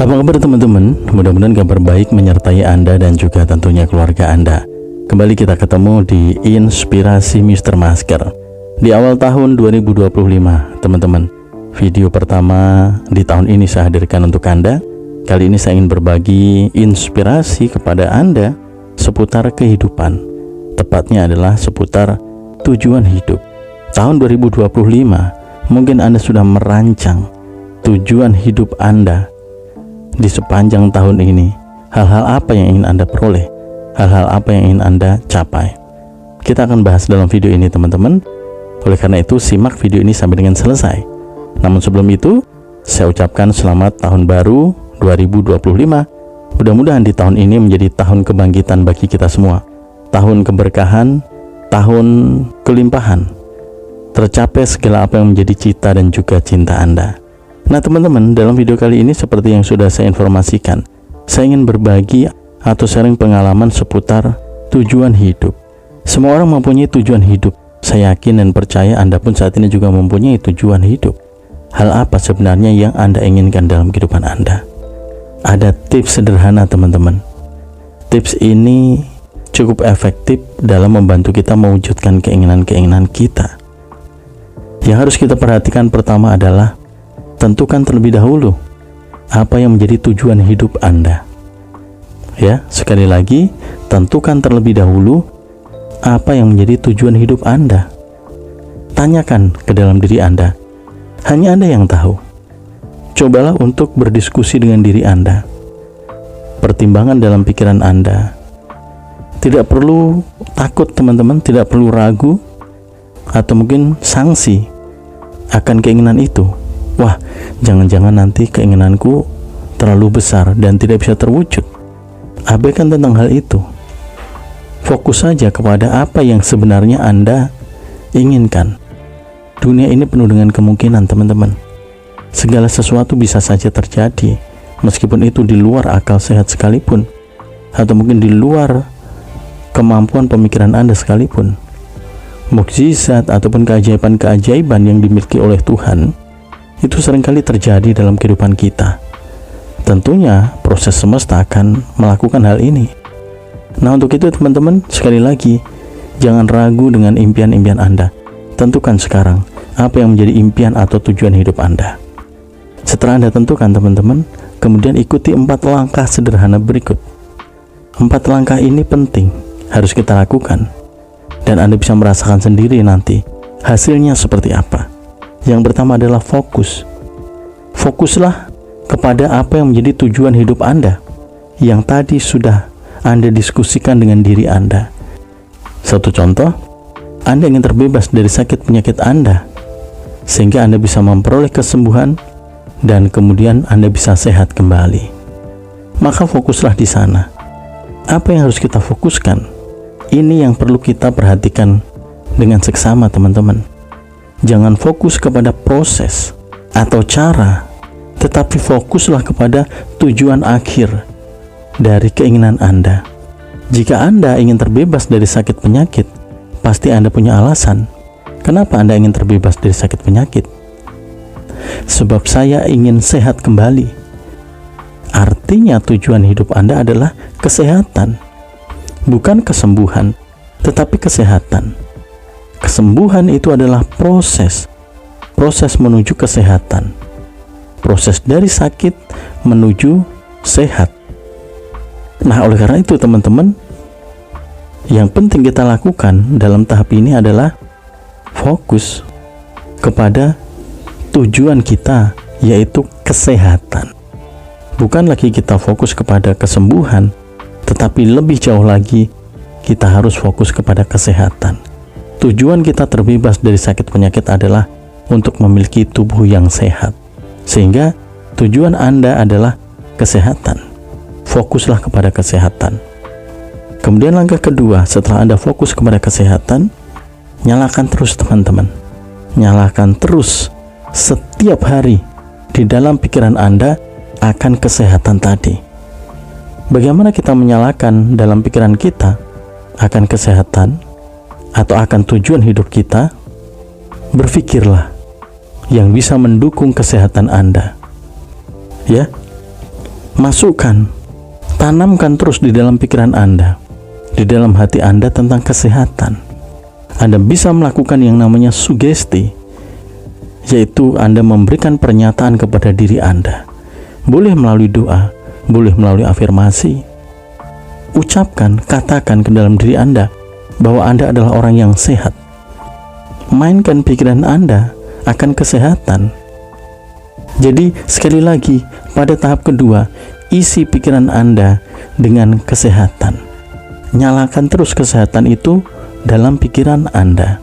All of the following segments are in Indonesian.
Apa kabar teman-teman? Mudah-mudahan kabar baik menyertai Anda dan juga tentunya keluarga Anda. Kembali kita ketemu di Inspirasi Mr. Masker di awal tahun 2025, teman-teman. Video pertama di tahun ini saya hadirkan untuk Anda. Kali ini saya ingin berbagi inspirasi kepada Anda seputar kehidupan. Tepatnya adalah seputar tujuan hidup. Tahun 2025, mungkin Anda sudah merancang tujuan hidup Anda di sepanjang tahun ini. Hal-hal apa yang ingin Anda peroleh, hal-hal apa yang ingin Anda capai, kita akan bahas dalam video ini, teman-teman. Oleh karena itu, simak video ini sampai dengan selesai. Namun sebelum itu, saya ucapkan selamat tahun baru 2025. Mudah-mudahan di tahun ini menjadi tahun kebangkitan bagi kita semua, tahun keberkahan, tahun kelimpahan, tercapai segala apa yang menjadi cita dan juga cinta Anda. Nah teman-teman, dalam video kali ini seperti yang sudah saya informasikan, saya ingin berbagi atau sharing pengalaman seputar tujuan hidup. Semua orang mempunyai tujuan hidup. Saya yakin dan percaya Anda pun saat ini juga mempunyai tujuan hidup. Hal apa sebenarnya yang Anda inginkan dalam kehidupan Anda? Ada tips sederhana, teman-teman. Tips ini cukup efektif dalam membantu kita mewujudkan keinginan-keinginan kita. Yang harus kita perhatikan pertama adalah tentukan terlebih dahulu apa yang menjadi tujuan hidup Anda. Ya, sekali lagi, tentukan terlebih dahulu apa yang menjadi tujuan hidup Anda. Tanyakan ke dalam diri Anda. Hanya Anda yang tahu. Cobalah untuk berdiskusi dengan diri Anda. Pertimbangan dalam pikiran Anda. Tidak perlu takut, teman-teman, tidak perlu ragu atau mungkin sanksi akan keinginan itu. Wah, jangan-jangan nanti keinginanku terlalu besar dan tidak bisa terwujud. Abaikan tentang hal itu. Fokus saja kepada apa yang sebenarnya Anda inginkan. Dunia ini penuh dengan kemungkinan, teman-teman. Segala sesuatu bisa saja terjadi, meskipun itu di luar akal sehat sekalipun, atau mungkin di luar kemampuan pemikiran Anda sekalipun. Mukjizat ataupun keajaiban-keajaiban yang dimiliki oleh Tuhan itu seringkali terjadi dalam kehidupan kita. Tentunya proses semesta akan melakukan hal ini. Nah, untuk itu teman-teman, sekali lagi, jangan ragu dengan impian-impian Anda. Tentukan sekarang apa yang menjadi impian atau tujuan hidup Anda. Setelah Anda tentukan, teman-teman, kemudian ikuti 4 langkah sederhana berikut. 4 langkah ini penting, harus kita lakukan, dan Anda bisa merasakan sendiri nanti hasilnya seperti apa. Yang pertama adalah fokus. Fokuslah kepada apa yang menjadi tujuan hidup Anda yang tadi sudah Anda diskusikan dengan diri Anda. Satu contoh, Anda ingin terbebas dari sakit penyakit Anda sehingga Anda bisa memperoleh kesembuhan dan kemudian Anda bisa sehat kembali. Maka fokuslah di sana. Apa yang harus kita fokuskan? Ini yang perlu kita perhatikan dengan seksama, teman-teman. Jangan fokus kepada proses atau cara, tetapi fokuslah kepada tujuan akhir dari keinginan Anda. Jika Anda ingin terbebas dari sakit penyakit, pasti Anda punya alasan. Kenapa Anda ingin terbebas dari sakit penyakit? Sebab saya ingin sehat kembali. Artinya tujuan hidup Anda adalah kesehatan. Bukan kesembuhan, tetapi kesehatan. Kesembuhan itu adalah proses menuju kesehatan, proses dari sakit menuju sehat. Nah, oleh karena itu teman-teman, yang penting kita lakukan dalam tahap ini adalah fokus kepada tujuan kita, yaitu kesehatan. Bukan lagi kita fokus kepada kesembuhan, tetapi lebih jauh lagi kita harus fokus kepada kesehatan. Tujuan kita terbebas dari sakit penyakit adalah untuk memiliki tubuh yang sehat. Sehingga tujuan Anda adalah kesehatan. Fokuslah kepada kesehatan. Kemudian langkah kedua, setelah Anda fokus kepada kesehatan, nyalakan terus, teman-teman. Nyalakan terus setiap hari di dalam pikiran Anda akan kesehatan tadi. Bagaimana kita menyalakan dalam pikiran kita akan kesehatan atau akan tujuan hidup kita? Berpikirlah yang bisa mendukung kesehatan Anda. Ya, Masukkan, tanamkan terus di dalam pikiran Anda, di dalam hati Anda tentang kesehatan. Anda bisa melakukan yang namanya sugesti, yaitu Anda memberikan pernyataan kepada diri Anda. Boleh melalui doa, boleh melalui afirmasi. Ucapkan, katakan ke dalam diri Anda bahwa Anda adalah orang yang sehat. Mainkan pikiran Anda akan kesehatan. Jadi sekali lagi, pada tahap kedua, isi pikiran Anda dengan kesehatan. Nyalakan terus kesehatan itu dalam pikiran Anda.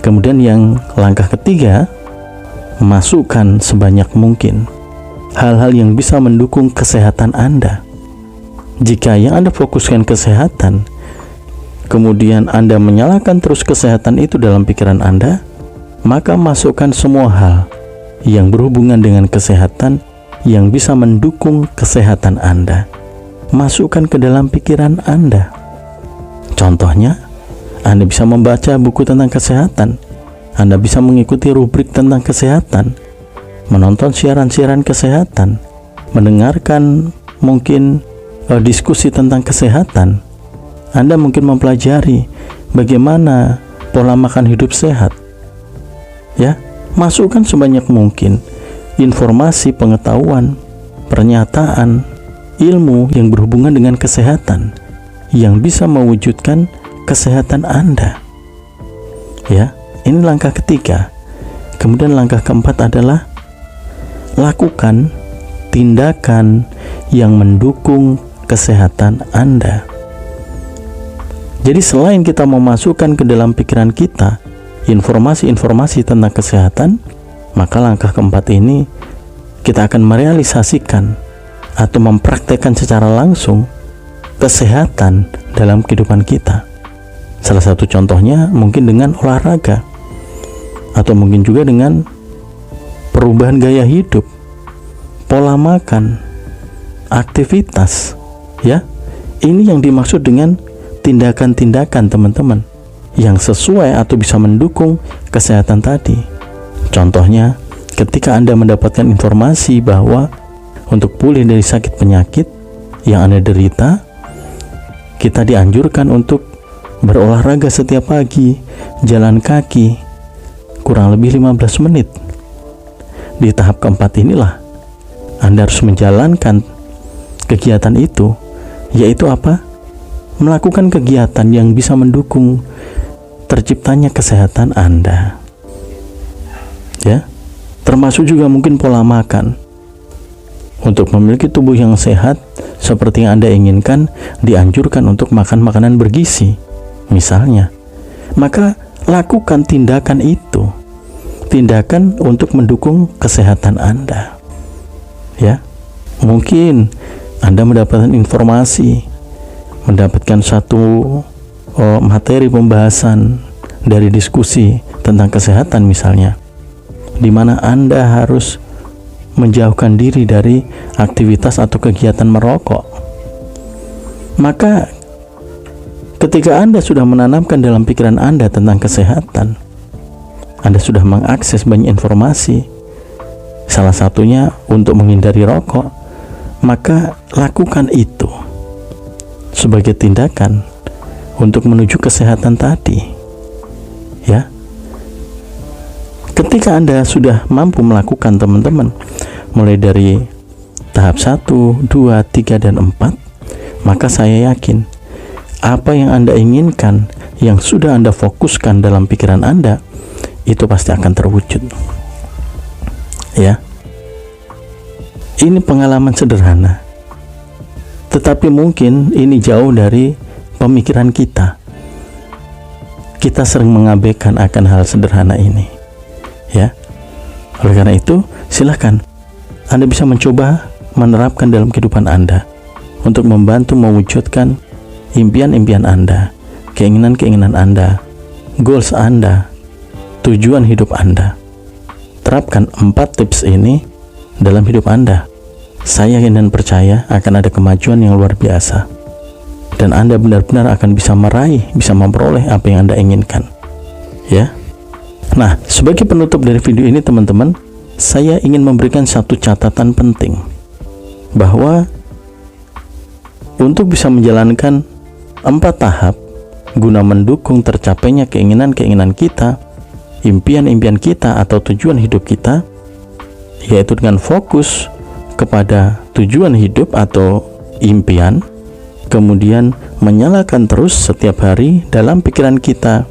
Kemudian yang langkah ketiga, masukkan sebanyak mungkin hal-hal yang bisa mendukung kesehatan Anda. Jika yang Anda fokuskan kesehatan, kemudian Anda menyalakan terus kesehatan itu dalam pikiran Anda, maka masukkan semua hal yang berhubungan dengan kesehatan yang bisa mendukung kesehatan Anda. Masukkan ke dalam pikiran Anda. Contohnya, Anda bisa membaca buku tentang kesehatan, Anda bisa mengikuti rubrik tentang kesehatan, menonton siaran-siaran kesehatan, mendengarkan mungkin diskusi tentang kesehatan. Anda mungkin mempelajari bagaimana pola makan hidup sehat. Ya, masukkan sebanyak mungkin informasi, pengetahuan, pernyataan, ilmu yang berhubungan dengan kesehatan yang bisa mewujudkan kesehatan Anda. Ya, ini langkah ketiga. Kemudian langkah keempat adalah lakukan tindakan yang mendukung kesehatan Anda. Jadi selain kita memasukkan ke dalam pikiran kita informasi-informasi tentang kesehatan, maka langkah keempat ini kita akan merealisasikan atau mempraktekkan secara langsung kesehatan dalam kehidupan kita. Salah satu contohnya mungkin dengan olahraga, atau mungkin juga dengan perubahan gaya hidup, pola makan, aktivitas. Ya, ini yang dimaksud dengan tindakan-tindakan teman-teman yang sesuai atau bisa mendukung kesehatan tadi. Contohnya, ketika Anda mendapatkan informasi bahwa untuk pulih dari sakit penyakit yang Anda derita, kita dianjurkan untuk berolahraga setiap pagi, jalan kaki kurang lebih 15 menit. Di tahap keempat inilah Anda harus menjalankan kegiatan itu, yaitu apa? Melakukan kegiatan yang bisa mendukung terciptanya kesehatan Anda. Ya, termasuk juga mungkin pola makan. Untuk memiliki tubuh yang sehat seperti yang Anda inginkan, dianjurkan untuk makan makanan bergizi, misalnya. Maka lakukan tindakan itu, tindakan untuk mendukung kesehatan Anda. Ya, mungkin Anda mendapatkan informasi, mendapatkan satu materi pembahasan dari diskusi tentang kesehatan misalnya, di mana Anda harus menjauhkan diri dari aktivitas atau kegiatan merokok. Maka ketika Anda sudah menanamkan dalam pikiran Anda tentang kesehatan, Anda sudah mengakses banyak informasi, salah satunya untuk menghindari rokok, maka lakukan itu sebagai tindakan untuk menuju kesehatan tadi. Ya, ketika Anda sudah mampu melakukan, teman-teman, mulai dari tahap 1, 2, 3, dan 4, maka saya yakin apa yang Anda inginkan, yang sudah Anda fokuskan dalam pikiran Anda, itu pasti akan terwujud. Ya, ini pengalaman sederhana, tetapi mungkin ini jauh dari pemikiran kita. Kita sering mengabaikan akan hal sederhana ini. Ya, oleh karena itu, silakan Anda bisa mencoba menerapkan dalam kehidupan Anda untuk membantu mewujudkan impian-impian Anda, keinginan-keinginan Anda, goals Anda, tujuan hidup Anda. Terapkan 4 tips ini dalam hidup Anda. Saya yakin dan percaya akan ada kemajuan yang luar biasa, dan Anda benar-benar akan bisa meraih, bisa memperoleh apa yang Anda inginkan. Ya. Nah, sebagai penutup dari video ini, teman-teman, saya ingin memberikan satu catatan penting. bahwa untuk bisa menjalankan 4 tahap guna mendukung tercapainya keinginan-keinginan kita, impian-impian kita atau tujuan hidup kita, yaitu dengan fokus kepada tujuan hidup atau impian, kemudian menyalakan terus setiap hari dalam pikiran kita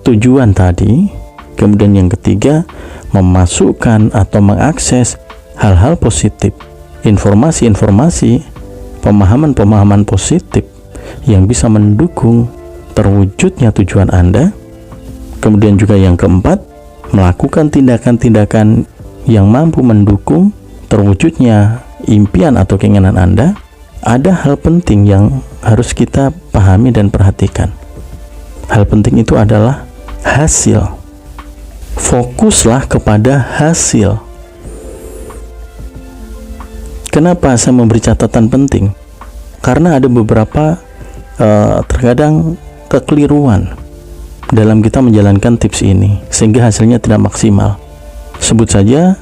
tujuan tadi. Kemudian yang ketiga, memasukkan atau mengakses hal-hal positif, informasi-informasi, pemahaman-pemahaman positif yang bisa mendukung terwujudnya tujuan Anda. Kemudian juga yang keempat, melakukan tindakan-tindakan yang mampu mendukung terwujudnya impian atau keinginan Anda. Ada hal penting yang harus kita pahami dan perhatikan. Hal penting itu adalah hasil. Fokuslah kepada hasil. Kenapa saya memberi catatan penting? Karena ada beberapa terkadang kekeliruan dalam kita menjalankan tips ini, sehingga hasilnya tidak maksimal. Sebut saja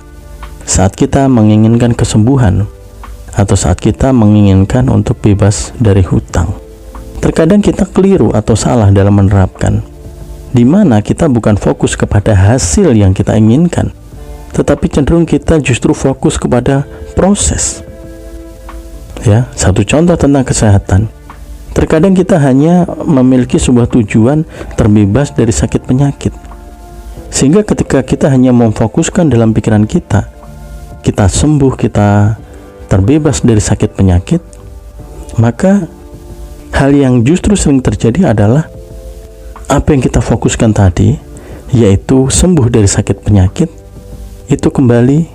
saat kita menginginkan kesembuhan, atau saat kita menginginkan untuk bebas dari hutang. Terkadang kita keliru atau salah dalam menerapkan, di mana kita bukan fokus kepada hasil yang kita inginkan, tetapi cenderung kita justru fokus kepada proses. Ya, satu contoh tentang kesehatan. Terkadang kita hanya memiliki sebuah tujuan terbebas dari sakit penyakit, sehingga ketika kita hanya memfokuskan dalam pikiran kita sembuh, kita terbebas dari sakit penyakit, maka hal yang justru sering terjadi adalah apa yang kita fokuskan tadi, yaitu sembuh dari sakit penyakit, itu kembali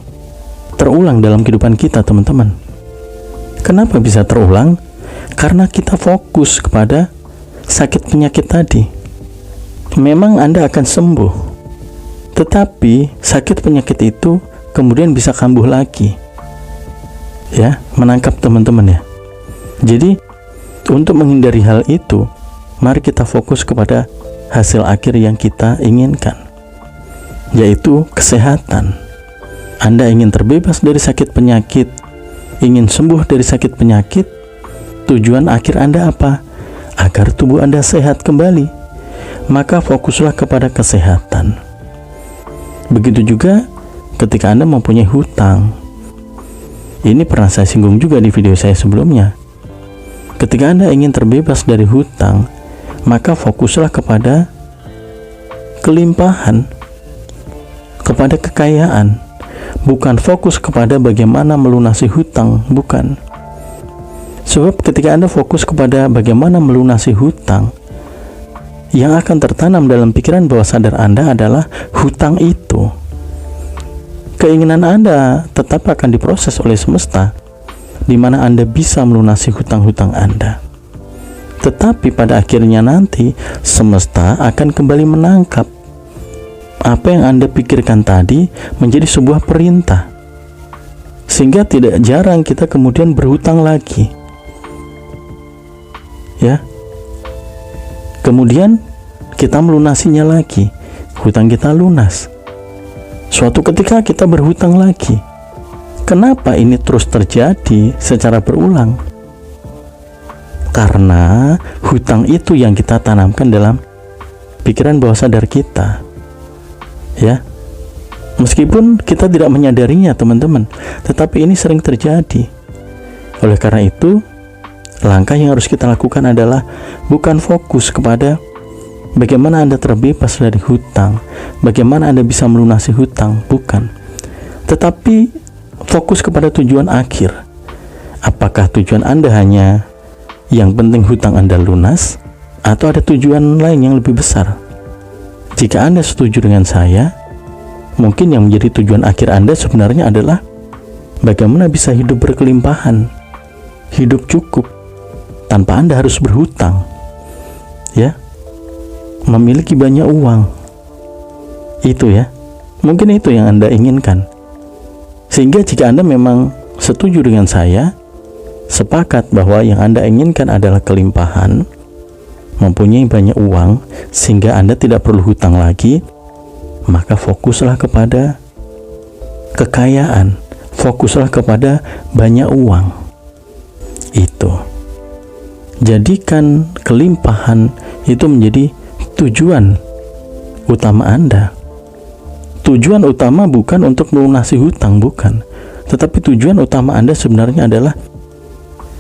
terulang dalam kehidupan kita, teman-teman. Kenapa bisa terulang? Karena kita fokus kepada sakit penyakit tadi. Memang Anda akan sembuh, tetapi sakit penyakit itu kemudian bisa kambuh lagi. Ya, menangkap teman-teman ya. Jadi, untuk menghindari hal itu, mari kita fokus kepada hasil akhir yang kita inginkan, yaitu kesehatan. Anda ingin terbebas dari sakit penyakit, ingin sembuh dari sakit penyakit. Tujuan akhir Anda apa? Agar tubuh Anda sehat kembali. Maka fokuslah kepada kesehatan. Begitu juga ketika Anda mempunyai hutang. Ini pernah saya singgung juga di video saya sebelumnya. Ketika Anda ingin terbebas dari hutang, maka fokuslah kepada kelimpahan, kepada kekayaan. Bukan fokus kepada bagaimana melunasi hutang, bukan. Sebab ketika Anda fokus kepada bagaimana melunasi hutang, yang akan tertanam dalam pikiran bawah sadar Anda adalah hutang itu. Keinginan Anda tetap akan diproses oleh semesta, di mana Anda bisa melunasi hutang-hutang Anda. Tetapi pada akhirnya nanti, semesta akan kembali menangkap apa yang Anda pikirkan tadi menjadi sebuah perintah, sehingga tidak jarang kita kemudian berhutang lagi. Ya, kemudian kita melunasinya lagi, hutang kita lunas. Suatu ketika kita berhutang lagi. Kenapa ini terus terjadi secara berulang? Karena hutang itu yang kita tanamkan dalam pikiran bawah sadar kita. Ya, meskipun kita tidak menyadarinya, teman-teman, tetapi ini sering terjadi. Oleh karena itu, langkah yang harus kita lakukan adalah bukan fokus kepada bagaimana Anda terbebas dari hutang, bagaimana Anda bisa melunasi hutang, bukan. Tetapi fokus kepada tujuan akhir. Apakah tujuan Anda hanya yang penting hutang Anda lunas, atau ada tujuan lain yang lebih besar? Jika Anda setuju dengan saya, mungkin yang menjadi tujuan akhir Anda sebenarnya adalah bagaimana bisa hidup berkelimpahan, hidup cukup, tanpa Anda harus berhutang. Ya, memiliki banyak uang. Itu ya, mungkin itu yang Anda inginkan. Sehingga jika Anda memang setuju dengan saya, sepakat bahwa yang Anda inginkan adalah kelimpahan, mempunyai banyak uang, sehingga Anda tidak perlu hutang lagi, maka fokuslah kepada kekayaan, fokuslah kepada banyak uang. itu. Jadikan kelimpahan itu menjadi tujuan utama Anda. Tujuan utama bukan untuk melunasi hutang, bukan. Tetapi tujuan utama Anda sebenarnya adalah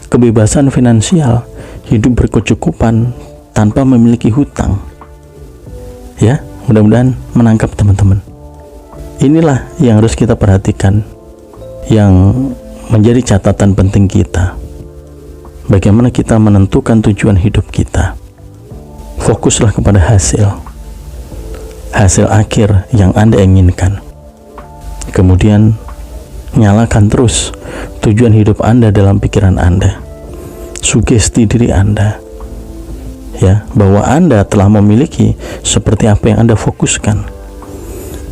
kebebasan finansial, hidup berkecukupan tanpa memiliki hutang. Ya, mudah-mudahan menangkap teman-teman. Inilah yang harus kita perhatikan, yang menjadi catatan penting kita. Bagaimana kita menentukan tujuan hidup kita. Fokuslah kepada hasil akhir yang Anda inginkan. Kemudian nyalakan terus tujuan hidup Anda dalam pikiran Anda. Sugesti diri Anda, ya, bahwa Anda telah memiliki seperti apa yang Anda fokuskan.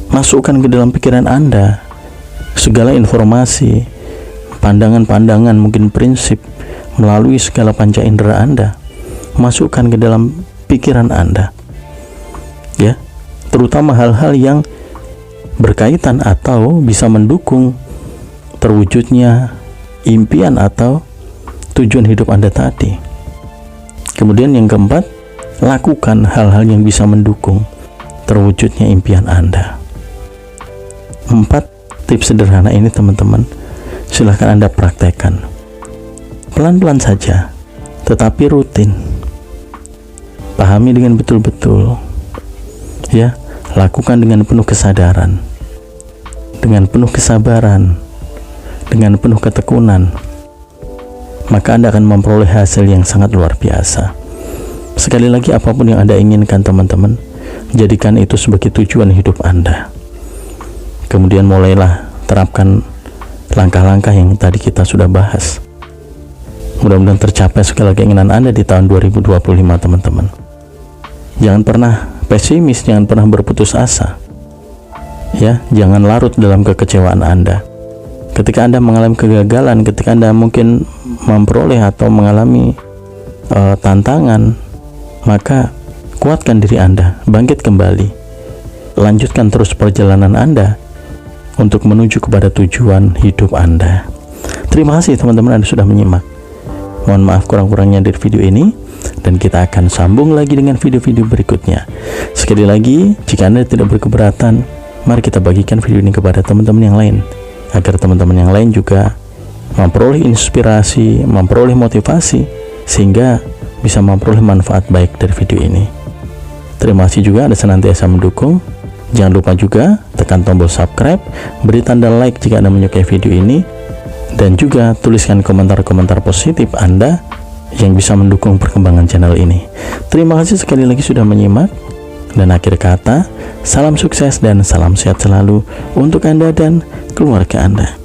Masukkan ke dalam pikiran Anda segala informasi, pandangan-pandangan, mungkin prinsip, melalui segala panca indera Anda. Masukkan ke dalam pikiran Anda, ya, terutama hal-hal yang berkaitan atau bisa mendukung terwujudnya impian atau tujuan hidup Anda tadi. Kemudian yang keempat, lakukan hal-hal yang bisa mendukung terwujudnya impian Anda. 4 tips sederhana ini teman-teman, silahkan Anda praktekkan pelan-pelan saja, tetapi rutin. Pahami dengan betul-betul, ya, lakukan dengan penuh kesadaran, dengan penuh kesabaran, dengan penuh ketekunan, maka Anda akan memperoleh hasil yang sangat luar biasa. Sekali lagi, apapun yang Anda inginkan teman-teman, jadikan itu sebagai tujuan hidup Anda. Kemudian mulailah terapkan langkah-langkah yang tadi kita sudah bahas. Mudah-mudahan tercapai segala keinginan Anda di tahun 2025 teman-teman. Jangan pernah pesimis, jangan pernah berputus asa, ya, jangan larut dalam kekecewaan Anda. Ketika Anda mengalami kegagalan, ketika Anda mungkin memperoleh atau mengalami tantangan, maka kuatkan diri Anda, bangkit kembali, lanjutkan terus perjalanan Anda untuk menuju kepada tujuan hidup Anda. Terima kasih teman-teman Anda sudah menyimak. Mohon maaf kurang-kurangnya dari video ini, dan kita akan sambung lagi dengan video-video berikutnya. Sekali lagi, jika Anda tidak berkeberatan, mari kita bagikan video ini kepada teman-teman yang lain, agar teman-teman yang lain juga memperoleh inspirasi, memperoleh motivasi, sehingga bisa memperoleh manfaat baik dari video ini. Terima kasih juga Anda senantiasa mendukung. Jangan lupa juga tekan tombol subscribe, beri tanda like jika Anda menyukai video ini, dan juga tuliskan komentar-komentar positif Anda yang bisa mendukung perkembangan channel ini. Terima kasih sekali lagi sudah menyimak, dan akhir kata, salam sukses dan salam sehat selalu untuk Anda dan keluarga Anda.